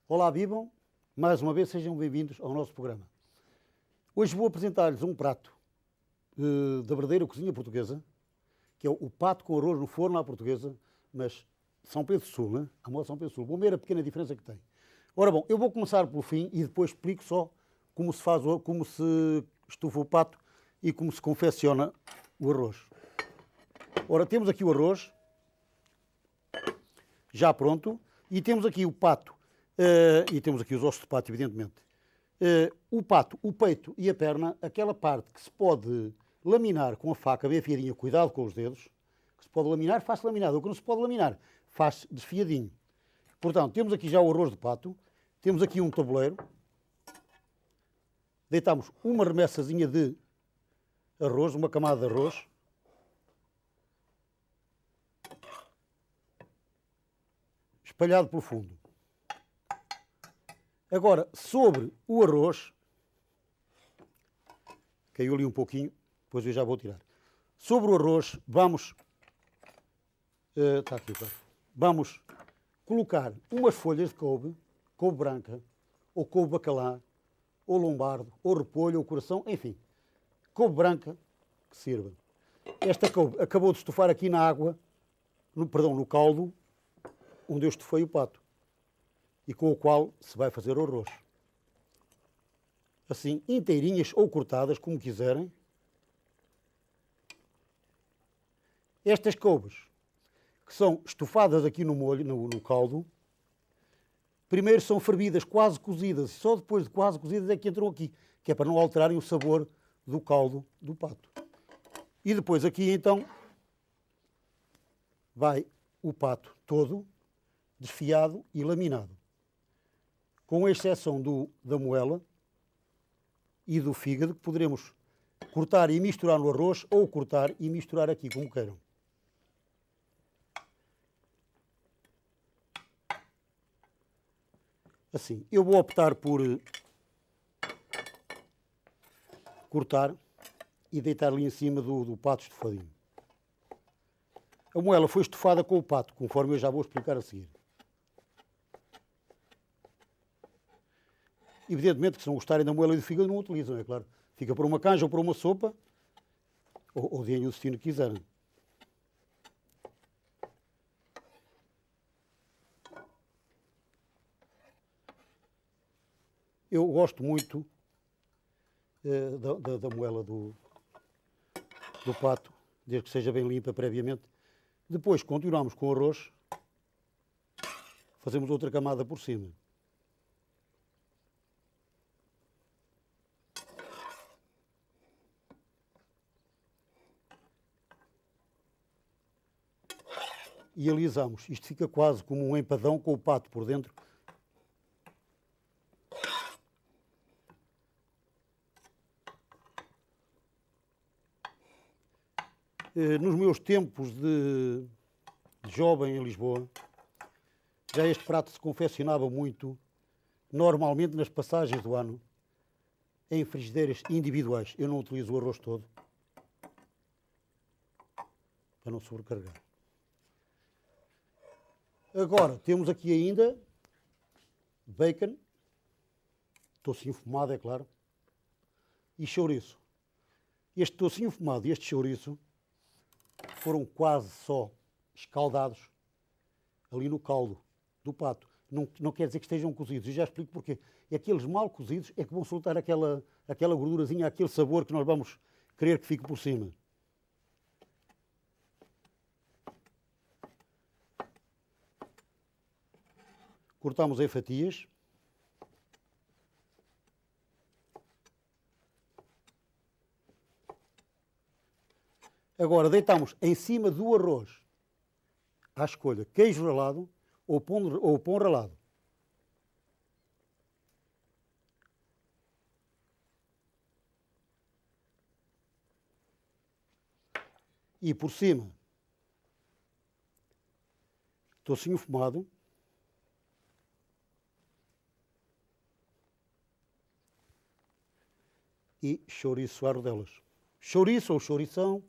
Olá, vivam. Mais uma vez sejam bem-vindos ao nosso programa. Hoje vou apresentar-lhes um prato da verdadeira cozinha portuguesa, que é o pato com arroz no forno à portuguesa, mas São Pedro Sul, né? A moda São Pedro Sul. Vão ver a pequena diferença que tem. Ora bom, eu vou começar pelo fim e depois explico só como se faz, como se estufa o pato e como se confecciona o arroz. Ora, temos aqui o arroz, já pronto, e temos aqui o pato, e temos aqui os ossos de pato, evidentemente. O pato, o peito e a perna, aquela parte que se pode laminar com a faca bem afiadinha, cuidado com os dedos, que se pode laminar, faz laminado, o que não se pode laminar, faz desfiadinho. Portanto, temos aqui já o arroz de pato, temos aqui um tabuleiro, deitamos uma remessazinha de arroz, uma camada de arroz, espalhado pelo fundo. Agora, sobre o arroz, caiu ali um pouquinho, depois eu já vou tirar. Sobre o arroz, vamos, está aqui, vamos colocar umas folhas de couve branca, ou couve bacalhau, ou lombardo, ou repolho, ou coração, enfim, couve branca que sirva. Esta couve acabou de estufar aqui na água, no caldo, onde eu estufei o pato e com o qual se vai fazer o arroz. Assim, inteirinhas ou cortadas, como quiserem. Estas couves, que são estufadas aqui no molho, no caldo, primeiro são fervidas, quase cozidas, e só depois de quase cozidas é que entram aqui, que é para não alterarem o sabor do caldo do pato. E depois aqui, então, vai o pato todo, desfiado e laminado, com exceção da moela e do fígado, que poderemos cortar e misturar no arroz, ou cortar e misturar aqui, como queiram. Assim, eu vou optar por cortar e deitar ali em cima do pato estufadinho. A moela foi estufada com o pato, conforme eu já vou explicar a seguir. Evidentemente que se não gostarem da moela e do fígado não utilizam, é claro. Fica para uma canja ou para uma sopa, ou deem o destino que quiserem. Eu gosto muito da moela do pato, desde que seja bem limpa previamente. Depois continuamos com o arroz, fazemos outra camada por cima. E alisamos. Isto fica quase como um empadão com o pato por dentro. Nos meus tempos de jovem em Lisboa, já este prato se confeccionava muito, normalmente nas passagens do ano, em frigideiras individuais. Eu não utilizo o arroz todo, para não sobrecarregar. Agora, temos aqui ainda bacon, toucinho fumado, é claro, e chouriço. Este toucinho fumado e este chouriço foram quase só escaldados ali no caldo do pato. Não quer dizer que estejam cozidos, e já explico porquê. E aqueles mal cozidos é que vão soltar aquela gordurazinha, aquele sabor que nós vamos querer que fique por cima. Cortamos em fatias. Agora deitamos em cima do arroz, à escolha, queijo ralado ou pão ralado. E por cima, toucinho fumado. E chouriço à rodelas. Chouriço ou chourição,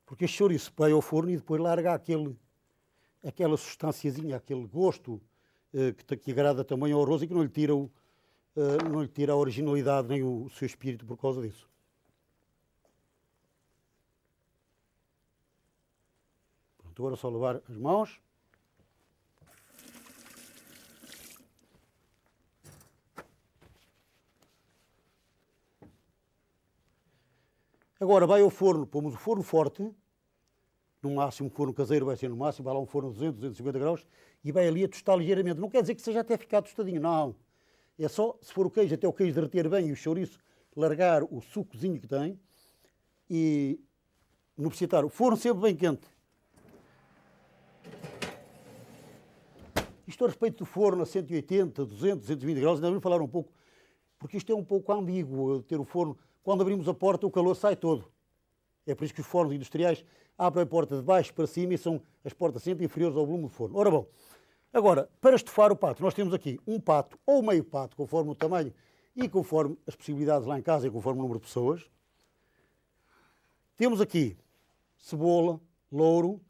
porque este chouriço vai ao forno e depois larga aquela substânciazinha, aquele gosto que agrada também ao arroz e que não lhe tira, não lhe tira a originalidade nem o seu espírito por causa disso. Pronto, agora é só lavar as mãos. Agora vai ao forno, pomos o forno forte, no máximo, o forno caseiro vai ser no máximo, vai lá um forno de 200, 250 graus, e vai ali a tostar ligeiramente. Não quer dizer que seja até ficar tostadinho, não. É só, se for o queijo, até o queijo derreter bem e o chouriço largar o sucozinho que tem, e não precisa estar o forno sempre bem quente. Isto a respeito do forno a 180, 200, 220 graus, ainda vamos falar um pouco, porque isto é um pouco ambíguo, ter o forno. Quando abrimos a porta, o calor sai todo. É por isso que os fornos industriais abrem a porta de baixo para cima e são as portas sempre inferiores ao volume do forno. Ora bom, agora, para estufar o pato, nós temos aqui um pato ou meio pato, conforme o tamanho e conforme as possibilidades lá em casa e conforme o número de pessoas. Temos aqui cebola, louro,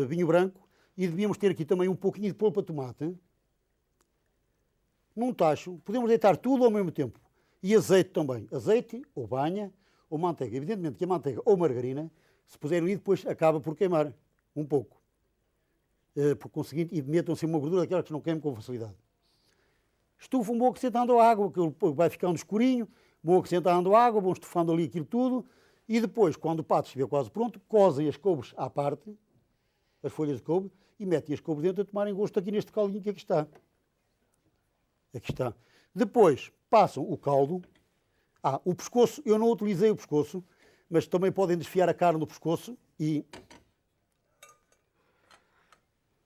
vinho branco e devíamos ter aqui também um pouquinho de polpa de tomate. Num tacho, podemos deitar tudo ao mesmo tempo. E azeite também. Azeite, ou banha, ou manteiga. Evidentemente que a manteiga ou margarina, se puserem ali, depois acaba por queimar um pouco. Por conseguinte, e metam-se uma gordura daquela que não queima com facilidade. Estufam, vão acrescentando a água, que vai ficando escurinho, vão acrescentando a água, vão estufando ali aquilo tudo, e depois, quando o pato estiver quase pronto, cozem as couves à parte, as folhas de couve, e metem as couves dentro a tomarem gosto aqui neste caldinho que aqui está. Aqui está. Depois passam o caldo. O pescoço, eu não utilizei o pescoço, mas também podem desfiar a carne do pescoço e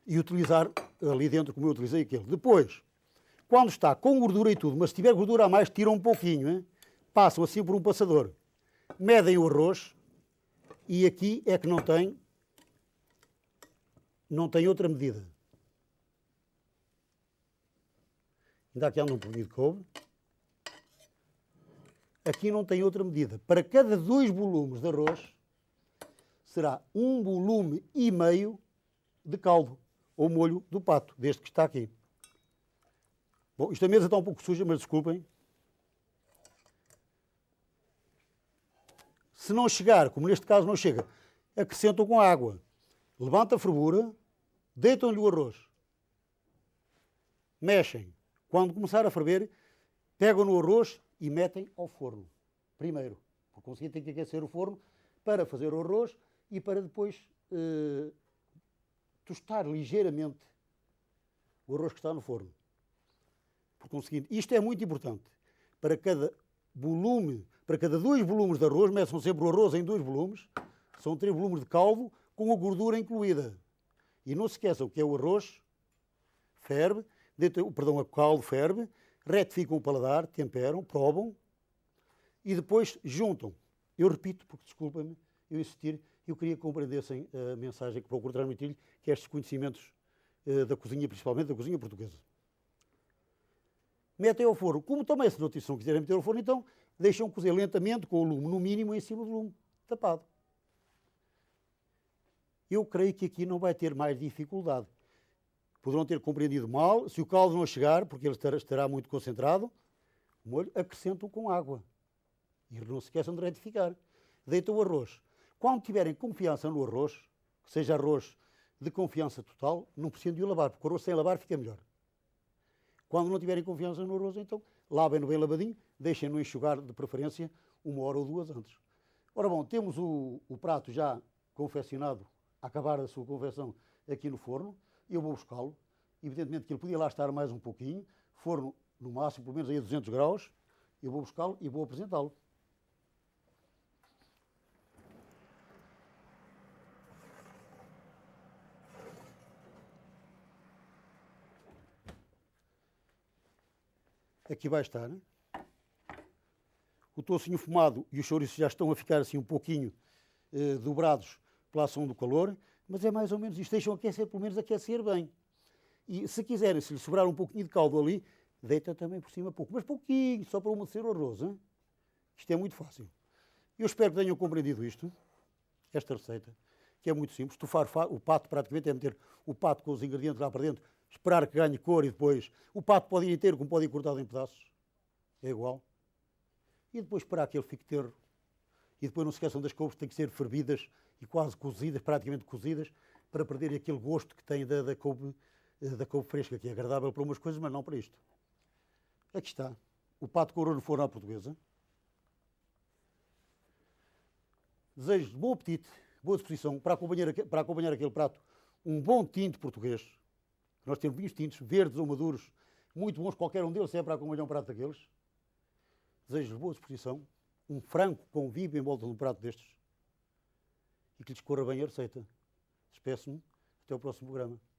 utilizar ali dentro como eu utilizei aquele. Depois, quando está com gordura e tudo, mas se tiver gordura a mais, tiram um pouquinho, hein? Passam assim por um passador, medem o arroz e aqui é que não tem outra medida. Ainda aqui há um pouquinho de couve. Aqui não tem outra medida. Para cada 2 volumes de arroz, será 1,5 volume de caldo, ou molho do pato, deste que está aqui. Bom, isto a mesa está um pouco suja, mas desculpem. Se não chegar, como neste caso não chega, acrescentam com água. Levanta a fervura, deitam-lhe o arroz. Mexem. Quando começar a ferver, pegam no arroz e metem ao forno. Primeiro, por conseguinte tem que aquecer o forno para fazer o arroz e para depois tostar ligeiramente o arroz que está no forno. Por conseguinte, isto é muito importante. Para cada volume, para cada 2 volumes de arroz, meçam sempre o arroz em 2 volumes, são 3 volumes de caldo com a gordura incluída. E não se esqueçam que é o arroz, ferve, o caldo ferve, retificam o paladar, temperam, probam e depois juntam. Eu repito, porque desculpem-me, eu insistir, eu queria que compreendessem a mensagem que procuro transmitir-lhe, que é estes conhecimentos da cozinha, principalmente da cozinha portuguesa. Metem ao forno. Como também, se não quiserem meter ao forno, então deixam cozer lentamente com o lume, no mínimo em cima do lume, tapado. Eu creio que aqui não vai ter mais dificuldade. Poderão ter compreendido mal. Se o caldo não chegar, porque ele estará muito concentrado, o molho, acrescentam com água. E não se esqueçam de retificar. Deitam o arroz. Quando tiverem confiança no arroz, que seja arroz de confiança total, não precisam de o lavar, porque o arroz sem lavar fica melhor. Quando não tiverem confiança no arroz, então, lavem-no bem lavadinho, deixem-no enxugar, de preferência, 1 hora ou 2 antes. Ora bom, temos o prato já confeccionado, a acabar a sua confecção aqui no forno. Eu vou buscá-lo. Evidentemente que ele podia lá estar mais um pouquinho. Forno no máximo, pelo menos aí a 200 graus. Eu vou buscá-lo e vou apresentá-lo. Aqui vai estar, né? O toucinho fumado e o chouriço já estão a ficar assim um pouquinho dobrados pela ação do calor, mas é mais ou menos isto. Deixam aquecer, pelo menos aquecer bem. E se quiserem, se lhe sobrar um pouquinho de caldo ali, deita também por cima pouco. Mas pouquinho, só para umedecer o arroz. Hein? Isto é muito fácil. Eu espero que tenham compreendido isto, esta receita. que é muito simples. Estufar o pato praticamente é meter o pato com os ingredientes lá para dentro, esperar que ganhe cor e depois... O pato pode ir inteiro, como pode ir cortado em pedaços. É igual. E depois esperar que ele fique terro. E depois não se esqueçam das couves, têm que ser fervidas e quase cozidas, praticamente cozidas, para perder aquele gosto que tem da couve fresca, que é agradável para umas coisas, mas não para isto. Aqui está. O pato com no forno à portuguesa. Desejo bom apetite, boa disposição para acompanhar aquele prato. Um bom tinto português. Nós temos vinhos tintos, verdes ou maduros, muito bons, qualquer um deles, é para acompanhar um prato daqueles. Desejo boa disposição. Um frango convívio em volta de um prato destes. E que lhes corra bem a receita. Despeço-me. Até o próximo programa.